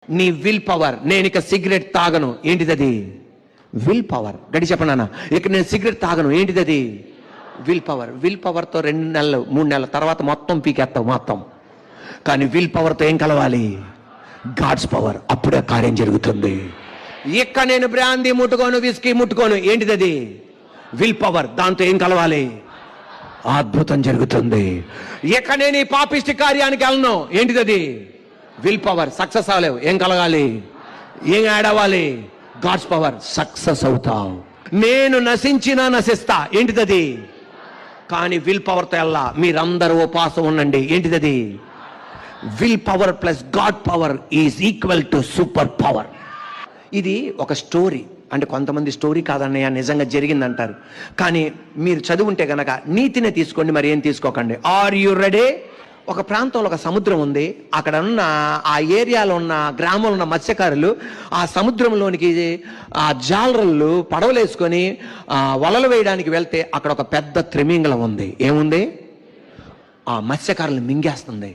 నీ will power. నేను ఇక సిగరెట్ తాగను. ఏంటిది అది? Will power. గడి చెప్పనా, ఇక నేను సిగరెట్ తాగను. ఏంటిది అది? Will power. విల్ పవర్తో 2 నెలలు 3 నెలల తర్వాత మొత్తం పీకేస్తావు మొత్తం. కానీ విల్ పవర్తో ఏం కలవాలి? God's power. అప్పుడే కార్యం జరుగుతుంది. ఇక నేను బ్రాందీ ముట్టుకోను, విస్కీ ముట్టుకోను. ఏంటిది అది? Will power. దాంతో ఏం కలవాలి? అద్భుతం జరుగుతుంది. ఇక నేను ఈ పాపిష్టి కార్యానికి వెళ్ళను. ఏంటిది అది? Will power. సక్సెస్ అవ్వలేవు. ఏం కలగాలి? ఏం యాడ్ అవ్వాలి? God's power. సక్సెస్ అవుతావు. నేను నశించినా నశిస్తా. ఏంటిది? కానీ విల్ పవర్తో వెళ్ళా. మీరందరూ ఉపవాసం ఉండండి. ఏంటిది? Will power plus God power is equal to super power. ఇది ఒక స్టోరీ. అంటే కొంతమంది స్టోరీ కాదన్నయ్య నిజంగా జరిగిందంటారు. కానీ మీరు చదువుంటే కనుక నీతినే తీసుకోండి, మరి ఏం తీసుకోకండి. Are you ready? ఒక ప్రాంతంలో ఒక సముద్రం ఉంది. అక్కడ ఉన్న ఆ ఏరియాలో ఉన్న గ్రామంలో ఉన్న మత్స్యకారులు ఆ సముద్రంలోనికి ఆ జాలరులు పడవలేసుకొని వలలు వేయడానికి వెళ్తే అక్కడ ఒక పెద్ద త్రిమింగలం ఉంది. ఏముంది? ఆ మత్స్యకారులు మింగేస్తుంది.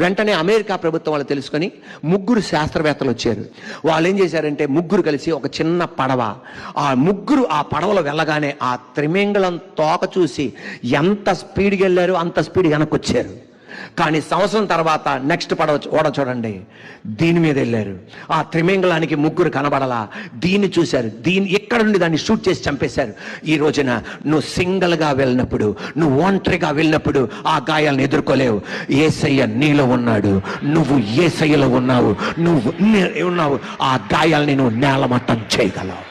వెంటనే అమెరికా ప్రభుత్వం వాళ్ళు తెలుసుకొని 3 శాస్త్రవేత్తలు వచ్చారు. వాళ్ళు ఏం చేశారంటే 3 కలిసి ఒక చిన్న పడవ, ఆ 3 ఆ పడవలో వెళ్ళగానే ఆ త్రిమింగళం తోక చూసి ఎంత స్పీడ్కి వెళ్ళారు అంత స్పీడ్ వెనక్కి వచ్చారు. కానీ సంవత్సరం తర్వాత నెక్స్ట్ పడవ ఓడ చూడండి, దీని మీద వెళ్ళారు. ఆ త్రిమింగళానికి 3 కనబడలా. దీన్ని చూశారు. ఇక్కడ నుండి దాన్ని షూట్ చేసి చంపేశారు. ఈ రోజున నువ్వు సింగిల్గా వెళ్ళినప్పుడు, నువ్వు ఒంటరిగా వెళ్ళినప్పుడు ఆ గాయాలను ఎదుర్కోలేవు. యేసయ్య నీలో ఉన్నాడు. నువ్వు యేసయ్యలో ఉన్నావు. నువ్వు ఆ గాయాలని నువ్వు నేలమట్టం చేయగలవు.